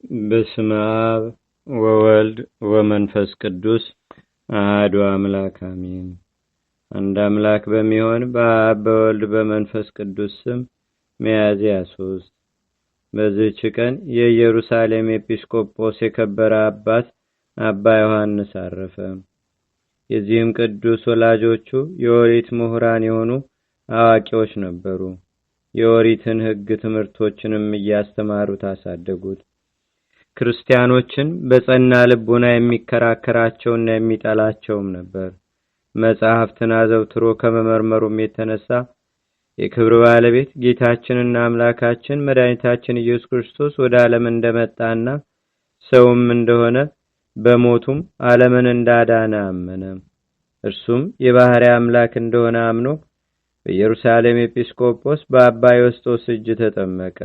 በስመ አብ ወወልድ ወመንፈስ ቅዱስ አሐዱ አምላክ አሜን። አንድ አምላክ በሚሆን በአብ በወልድ በመንፈስ ቅዱስ ስም ሚያዝያ 3 በዚህች ቀን የኢየሩሳሌም ኤጲስቆጶስ የከበረ አባት አባ ዮሐንስ አረፈ። የዚህም ቅዱስ ወላጆቹ የኦሪት ምሁራን የሆኑ አዋቂዎች ነበሩ። የኦሪትን ሕግ ትምህርቶችንም እያስተማሩት አሳደጉት። ክርስቲያኖችን በጸና ልቡና የሚከራከራቸውና የሚጠላቸውም ነበር። መጽሐፍትን አዘውትሮ ከመመርመሩም የተነሳ የክብር ባለቤት ጌታችንና አምላካችን መድኃኒታችን ኢየሱስ ክርስቶስ ወደ ዓለም እንደመጣና ሰውም እንደሆነ በሞቱም ዓለምን እንዳዳነ አመነ። እርሱም የባሕርይ አምላክ እንደሆነ አምኖ በኢየሩሳሌም ኤጲስቆጶስ በአባ ዮስጦስ እጅ ተጠመቀ።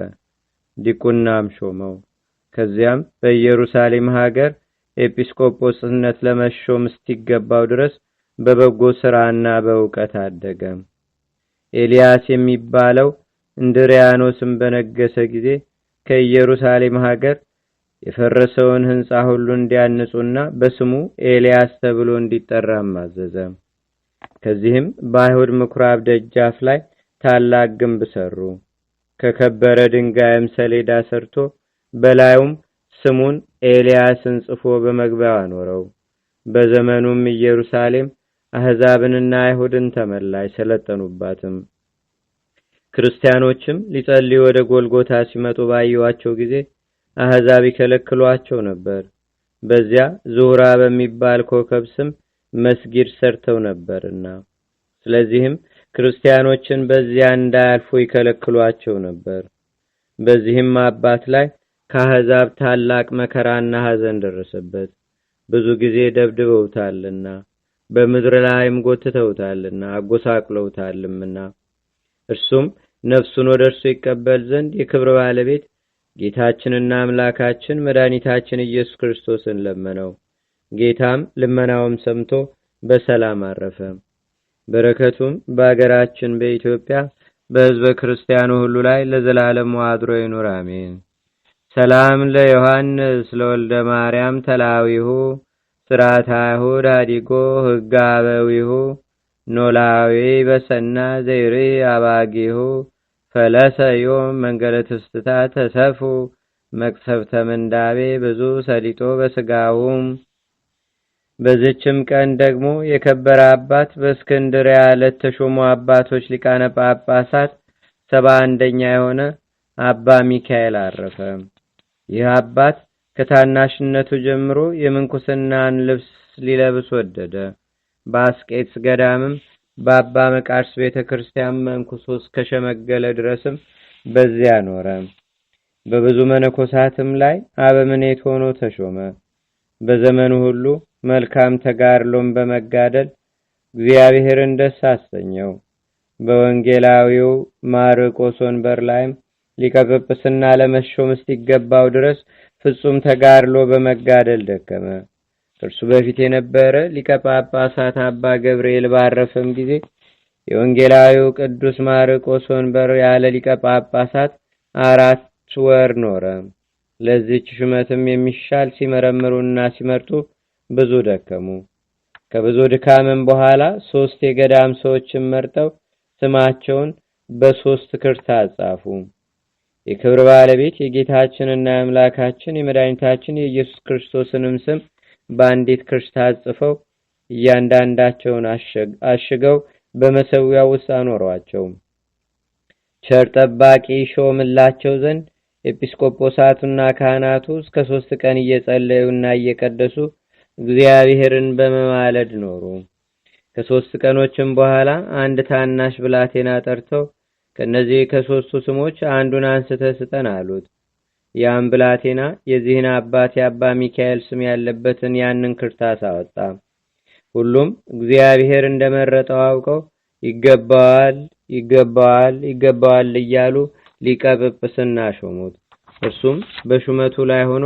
ዲቁናም ሾመው። ከዚያም በኢየሩሳሌም ሀገር ኤጲስቆጶስነት ለመሾም እስኪገባው ድረስ በበጎ ሥራና በእውቀት አደገ። ኤልያስ የሚባለው እንድሪያኖስም በነገሰ ጊዜ ከኢየሩሳሌም ሀገር የፈረሰውን ሕንጻ ሁሉ እንዲያንጹና በስሙ ኤልያስ ተብሎ እንዲጠራም አዘዘ። ከዚህም በአይሁድ ምኩራብ ደጃፍ ላይ ታላቅ ግንብ ሰሩ። ከከበረ ድንጋይም ሰሌዳ ሰርቶ በላዩም ስሙን ኤልያስን ጽፎ በመግቢያው አኖረው። በዘመኑም ኢየሩሳሌም አሕዛብንና አይሁድን ተመላሽ፣ ሰለጠኑባትም። ክርስቲያኖችም ሊጸልዩ ወደ ጎልጎታ ሲመጡ ባዩዋቸው ጊዜ አሕዛብ ይከለክሏቸው ነበር። በዚያ ዙህራ በሚባል ኮከብ ስም መስጊድ ሰርተው ነበርና፣ ስለዚህም ክርስቲያኖችን በዚያ እንዳያልፉ ይከለክሏቸው ነበር። በዚህም አባት ላይ ከአሕዛብ ታላቅ መከራና ሐዘን ደረሰበት። ብዙ ጊዜ ደብድበውታልና በምድር ላይም ጎትተውታልና አጎሳቅለውታልምና፣ እርሱም ነፍሱን ወደ እርሱ ይቀበል ዘንድ የክብር ባለቤት ጌታችንና አምላካችን መድኃኒታችን ኢየሱስ ክርስቶስን ለመነው። ጌታም ልመናውም ሰምቶ በሰላም አረፈ። በረከቱም በአገራችን በኢትዮጵያ በሕዝበ ክርስቲያኑ ሁሉ ላይ ለዘላለሙ አድሮ ይኑር፣ አሜን። ሰላም ለዮሐንስ ለወልደ ማርያም ተላዊሁ ስርዓተ አይሁድ አዲጎ ሕጋ አበዊሁ ኖላዊ በሰና ዘይሪ አባጊሁ ፈለሰዮም መንገለ ትስትታ ተሰፉ መቅሰፍተ ምንዳቤ ብዙ ሰሊጦ በስጋውም። በዚችም ቀን ደግሞ የከበረ አባት በእስክንድርያ ለተሾሙ አባቶች ሊቃነ ጳጳሳት 71ኛ የሆነ አባ ሚካኤል አረፈ። ይህ አባት ከታናሽነቱ ጀምሮ የምንኩስናን ልብስ ሊለብስ ወደደ። በአስቄጥስ ገዳምም በአባ መቃርስ ቤተክርስቲያን መንኩሶ እስከሸመገለ ድረስም በዚያ ኖረ። በብዙ መነኮሳትም ላይ አበምኔት ሆኖ ተሾመ። በዘመኑ ሁሉ መልካም ተጋድሎን በመጋደል እግዚአብሔርን ደስ አሰኘው። በወንጌላዊው ማርቆስ ወንበር ላይም ሊቀ ጵጵስና ለመሾም እስኪገባው ድረስ ፍጹም ተጋድሎ በመጋደል ደከመ። እርሱ በፊት የነበረ ሊቀ ጳጳሳት አባ ገብርኤል ባረፈም ጊዜ የወንጌላዊው ቅዱስ ማርቆስ ወንበር ያለ ሊቀ ጳጳሳት 4 ወር ኖረ። ለዚህች ሹመትም የሚሻል ሲመረምሩና ሲመርጡ ብዙ ደከሙ። ከብዙ ድካምም በኋላ 3 የገዳም ሰዎችን መርጠው ስማቸውን በ3 ክርታስ ጻፉ። የክብር ባለቤት የጌታችንና የአምላካችን የመድኃኒታችን የኢየሱስ ክርስቶስንም ስም በአንዲት ክርታስ ጽፈው እያንዳንዳቸውን አሽገው በመሠዊያው ውስጥ አኖሯቸው። ቸር ጠባቂ ሾምላቸው ዘንድ ኤጲስቆጶሳቱና ካህናቱ እስከ 3 ቀን እየጸለዩና እየቀደሱ እግዚአብሔርን በመማለድ ኖሩ። ከ3 ቀኖችም በኋላ አንድ ታናሽ ብላቴና ጠርተው ከነዚህ ከ3ቱ ስሞች አንዱን አንስተህ ስጠን አሉት። ያም ብላቴና የዚህን አባት የአባ ሚካኤል ስም ያለበትን ያንን ክርታስ አወጣ። ሁሉም እግዚአብሔር እንደመረጠው አውቀው ይገባዋል፣ ይገባዋል፣ ይገባዋል እያሉ ሊቀ ጵጵስና ሾሙት። እርሱም በሹመቱ ላይ ሆኖ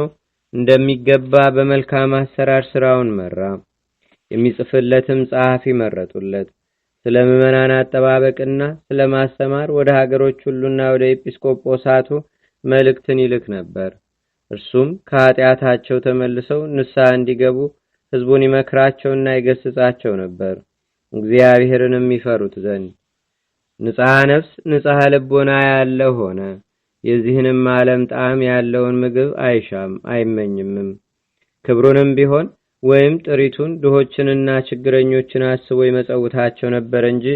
እንደሚገባ በመልካም አሰራር ስራውን መራ። የሚጽፍለትም ጸሐፊ መረጡለት። ስለ ምዕመናን አጠባበቅና ስለ ማስተማር ወደ ሀገሮች ሁሉና ወደ ኤጲስቆጶሳቱ መልእክትን ይልክ ነበር። እርሱም ከኃጢአታቸው ተመልሰው ንስሐ እንዲገቡ ሕዝቡን ይመክራቸውና ይገስጻቸው ነበር፣ እግዚአብሔርንም ይፈሩት ዘንድ። ንጽሐ ነፍስ ንጽሐ ልቦና ያለው ሆነ። የዚህንም ዓለም ጣዕም ያለውን ምግብ አይሻም አይመኝምም። ክብሩንም ቢሆን ወይም ጥሪቱን ድሆችንና ችግረኞችን አስቦ ይመጸውታቸው ነበር እንጂ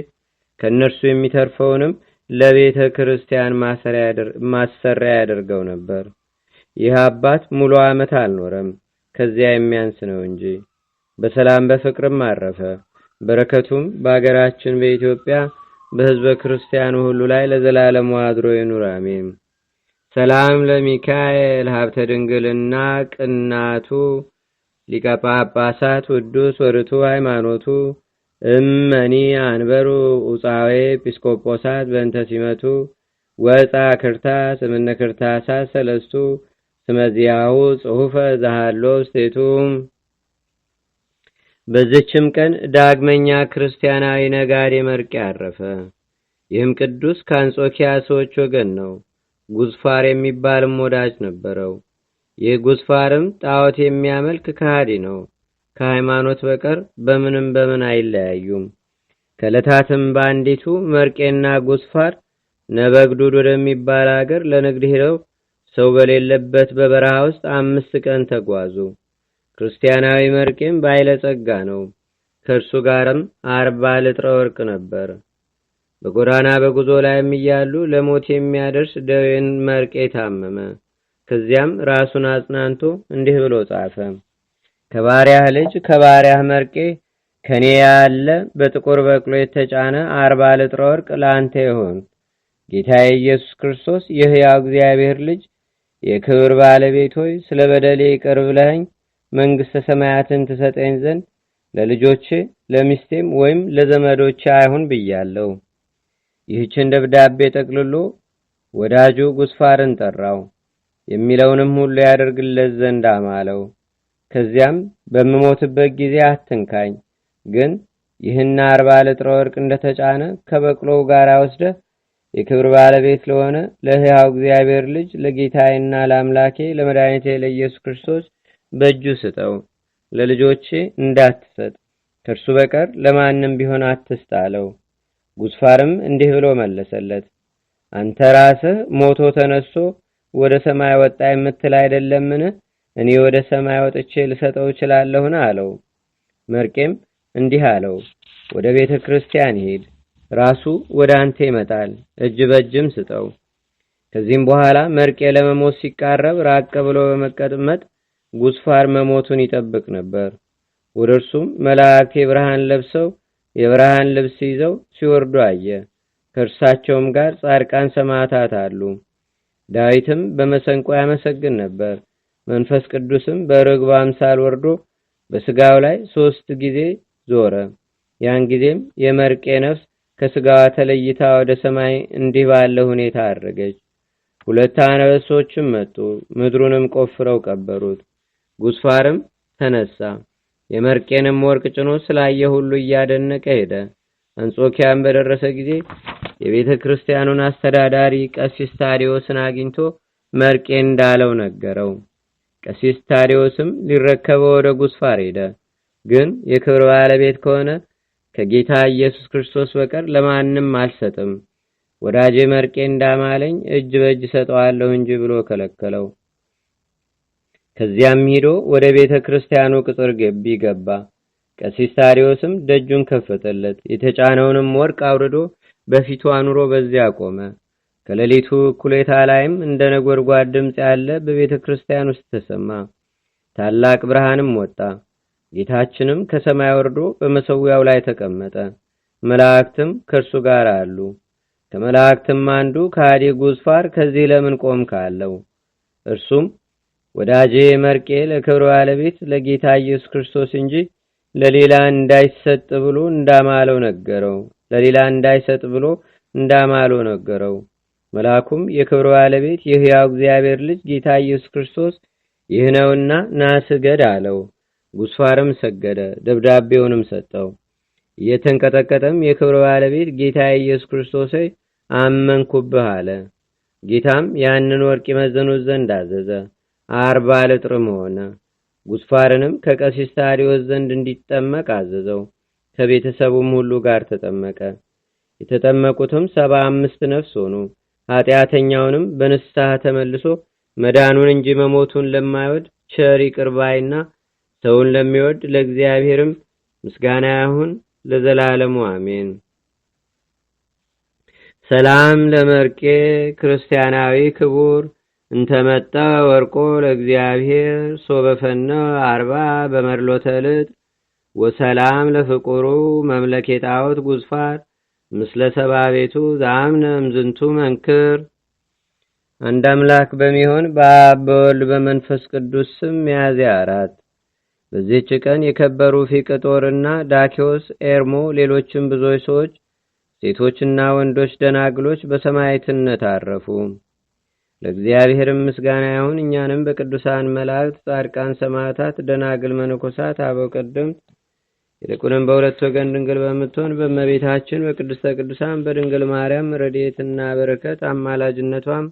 ከእነርሱ የሚተርፈውንም ለቤተ ክርስቲያን ማሰሪያ ያደርገው ነበር። ይህ አባት ሙሉ ዓመት አልኖረም፣ ከዚያ የሚያንስ ነው እንጂ። በሰላም በፍቅርም አረፈ። በረከቱም በአገራችን በኢትዮጵያ በሕዝበ ክርስቲያኑ ሁሉ ላይ ለዘላለሙ አድሮ ይኑር፣ አሜን። ሰላም ለሚካኤል ሀብተ ድንግልና ቅናቱ ሊቀ ጳጳሳት ውዱስ ወርቱ ሃይማኖቱ እመኒ አንበሩ ኡፃዌ ኤጲስቆጶሳት በእንተ ሲመቱ ወፃ ክርታስ እምነ ክርታሳት ሰለስቱ ስመዚያሁ ጽሑፈ ዘሃሎ ስቴቱ። በዚችም ቀን ዳግመኛ ክርስቲያናዊ ነጋዴ መርቄ አረፈ። ይህም ቅዱስ ከአንጾኪያ ሰዎች ወገን ነው። ጉዝፋር የሚባልም ወዳጅ ነበረው። ይህ ጉዝፋርም ጣዖት የሚያመልክ ከሃዲ ነው። ከሃይማኖት በቀር በምን አይለያዩም። ከዕለታትም በአንዲቱ መርቄና ጉዝፋር ነበግዱድ ወደሚባል አገር ለንግድ ሄደው ሰው በሌለበት በበረሃ ውስጥ 5 ቀን ተጓዙ። ክርስቲያናዊ መርቄም ባለጸጋ ነው። ከእርሱ ጋርም 40 ልጥረ ወርቅ ነበር። በጎዳና በጉዞ ላይም እያሉ ለሞት የሚያደርስ ደዌን መርቄ ታመመ። ከዚያም ራሱን አጽናንቶ እንዲህ ብሎ ጻፈ። ከባሪያህ ልጅ ከባሪያህ መርቄ ከኔ ያለ በጥቁር በቅሎ የተጫነ 40 ልጥረ ወርቅ ለአንተ ይሁን። ጌታዬ ኢየሱስ ክርስቶስ የሕያው እግዚአብሔር ልጅ የክብር ባለቤት ሆይ ስለ በደሌ ይቅር ብለኸኝ መንግሥተ ሰማያትን ትሰጠኝ ዘንድ ለልጆቼ ለሚስቴም ወይም ለዘመዶቼ አይሁን ብያለሁ። ይህችን ደብዳቤ ጠቅልሎ ወዳጁ ጉዝፋርን ጠራው። የሚለውንም ሁሉ ያደርግለት ዘንድ አማለው። ከዚያም በምሞትበት ጊዜ አትንካኝ፣ ግን ይህን 40 ልጥረ ወርቅ እንደተጫነ ከበቅሎው ጋር ወስደህ የክብር ባለቤት ለሆነ ለሕያው እግዚአብሔር ልጅ ለጌታዬና ለአምላኬ ለመድኃኒቴ ለኢየሱስ ክርስቶስ በእጁ ስጠው። ለልጆቼ እንዳትሰጥ፣ ከእርሱ በቀር ለማንም ቢሆን አትስጥ አለው። ጉዝፋርም እንዲህ ብሎ መለሰለት፣ አንተ ራስህ ሞቶ ተነስቶ ወደ ሰማይ ወጣ የምትል አይደለምን? እኔ ወደ ሰማይ ወጥቼ ልሰጠው እችላለሁን? አለው። መርቄም እንዲህ አለው፣ ወደ ቤተ ክርስቲያን ሄድ፣ ራሱ ወደ አንተ ይመጣል፣ እጅ በእጅም ስጠው። ከዚህም በኋላ መርቄ ለመሞት ሲቃረብ ራቅ ብሎ በመቀመጥ ጉዝፋር መሞቱን ይጠብቅ ነበር። ወደ እርሱም መላእክት የብርሃን ለብሰው የብርሃን ልብስ ይዘው ሲወርዱ አየ። ከእርሳቸውም ጋር ጻድቃን ሰማዕታት አሉ። ዳዊትም በመሰንቆ ያመሰግን ነበር። መንፈስ ቅዱስም በርግብ አምሳል ወርዶ በስጋው ላይ 3 ጊዜ ዞረ። ያን ጊዜም የመርቄ ነፍስ ከስጋዋ ተለይታ ወደ ሰማይ እንዲህ ባለ ሁኔታ አረገች። 2 አንበሶችም መጡ፣ ምድሩንም ቆፍረው ቀበሩት። ጉዝፋርም ተነሳ፣ የመርቄንም ወርቅ ጭኖ ስላየ ሁሉ እያደነቀ ሄደ። አንጾኪያም በደረሰ ጊዜ የቤተ ክርስቲያኑን አስተዳዳሪ ቀሲስ ታዲዮስን አግኝቶ መርቄ እንዳለው ነገረው። ቀሲስ ታዲዮስም ሊረከበው ወደ ጉዝፋር ሄደ። ግን የክብር ባለቤት ከሆነ ከጌታ ኢየሱስ ክርስቶስ በቀር ለማንም አልሰጥም፣ ወዳጄ መርቄ እንዳማለኝ እጅ በእጅ ሰጠዋለሁ እንጂ ብሎ ከለከለው። ከዚያም ሄዶ ወደ ቤተ ክርስቲያኑ ቅጥር ግቢ ገባ። ቀሲስ ታዲዮስም ደጁን ከፈተለት። የተጫነውንም ወርቅ አውርዶ በፊቱ አኑሮ በዚያ ቆመ። ከሌሊቱ እኩሌታ ላይም እንደ ነጎድጓድ ድምፅ ያለ በቤተ ክርስቲያን ውስጥ ተሰማ። ታላቅ ብርሃንም ወጣ። ጌታችንም ከሰማይ ወርዶ በመሰዊያው ላይ ተቀመጠ። መላእክትም ከእርሱ ጋር አሉ። ከመላእክትም አንዱ ከሃዲ ጉዝፋር ከዚህ ለምን ቆምክ አለው። እርሱም ወዳጄ መርቄ ለክብር ባለቤት ለጌታ ኢየሱስ ክርስቶስ እንጂ ለሌላ እንዳይሰጥ ብሎ እንዳማለው ነገረው። መልአኩም የክብር ባለቤት የሕያው እግዚአብሔር ልጅ ጌታ ኢየሱስ ክርስቶስ ይህ ነውና ና ስገድ አለው። ጉዝፋርም ሰገደ፣ ደብዳቤውንም ሰጠው። እየተንቀጠቀጠም የክብር ባለቤት ጌታ ኢየሱስ ክርስቶስ አመንኩብህ አለ። ጌታም ያንን ወርቅ ይመዝኑት ዘንድ አዘዘ። 40 ልጥርም ሆነ። ጉስፋርንም ከቀሲስ ታዲዮስ ዘንድ እንዲጠመቅ አዘዘው። ከቤተሰቡም ሁሉ ጋር ተጠመቀ። የተጠመቁትም 75 ነፍስ ሆኑ። ኃጢአተኛውንም በንስሐ ተመልሶ መዳኑን እንጂ መሞቱን ለማይወድ ቸር ይቅር ባይና ሰውን ለሚወድ ለእግዚአብሔርም ምስጋና ይሁን ለዘላለሙ አሜን። ሰላም ለመርቄ ክርስቲያናዊ ክቡር እንተመጣ ወርቆ ለእግዚአብሔር ሶበፈነ 40 በመርሎተ ልጥ ወሰላም ለፍቁሩ መምለኬ ጣዖት ጉዝፋር ምስለ ሰባ ቤቱ ዛምነ እምዝንቱ መንክር። አንድ አምላክ በሚሆን በአብ በወልድ በመንፈስ ቅዱስ ስም ሚያዝያ 4 በዚህች ቀን የከበሩ ፊቅጦርና ዳኪዎስ፣ ኤርሞ፣ ሌሎችም ብዙዎች ሰዎች ሴቶችና ወንዶች ደናግሎች በሰማዕትነት አረፉ። ለእግዚአብሔርም ምስጋና ይሁን። እኛንም በቅዱሳን መላእክት፣ ጻድቃን፣ ሰማዕታት፣ ደናግል፣ መነኮሳት፣ አበው ቀደምት ይልቁንም በሁለት ወገን ድንግል በምትሆን በእመቤታችን በቅድስተ ቅዱሳን በድንግል ማርያም ረድኤትና በረከት አማላጅነቷም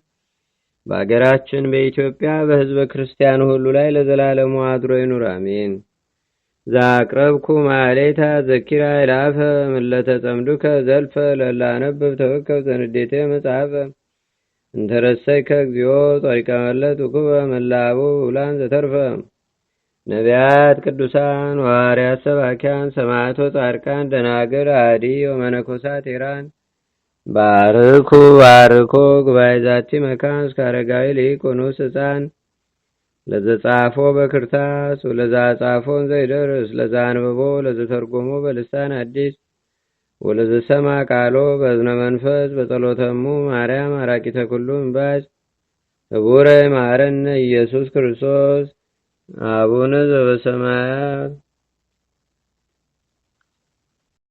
በአገራችን በኢትዮጵያ በሕዝበ ክርስቲያኑ ሁሉ ላይ ለዘላለሙ አድሮ ይኑር፣ አሜን። ዛቅረብኩ ማሌታ ዘኪራ ይላፈ ምለተ ጸምዱከ ዘልፈ ለላነብብ ተወከብ ዘንዴቴ መጽሐፈ እንተረሰይከ እግዚኦ ጸሪቀ መለት ውኩበ መላቡ ውላን ዘተርፈ ነቢያት፣ ቅዱሳን፣ ሐዋርያት፣ ሰባኪያን፣ ሰማዕቶ፣ ጻድቃን፣ ደናግል፣ አዲ ወመነኮሳት ኢራን ባርኩ ባርኮ ጉባኤ ዛቲ መካን እስከ አረጋዊ ሊቆኑስ ሕፃን ለዘጻፎ በክርታስ ወለዛ ጻፎን ዘይደርስ ለዛ አንብቦ ለዘተርጎሞ በልሳን አዲስ ወለዘሰማ ቃሎ በእዝነ መንፈስ በጸሎተሙ ማርያም አራቂተ ኩሉ እምባጭ ህቡረ ማረነ ኢየሱስ ክርስቶስ አቡነ ዘበሰማያት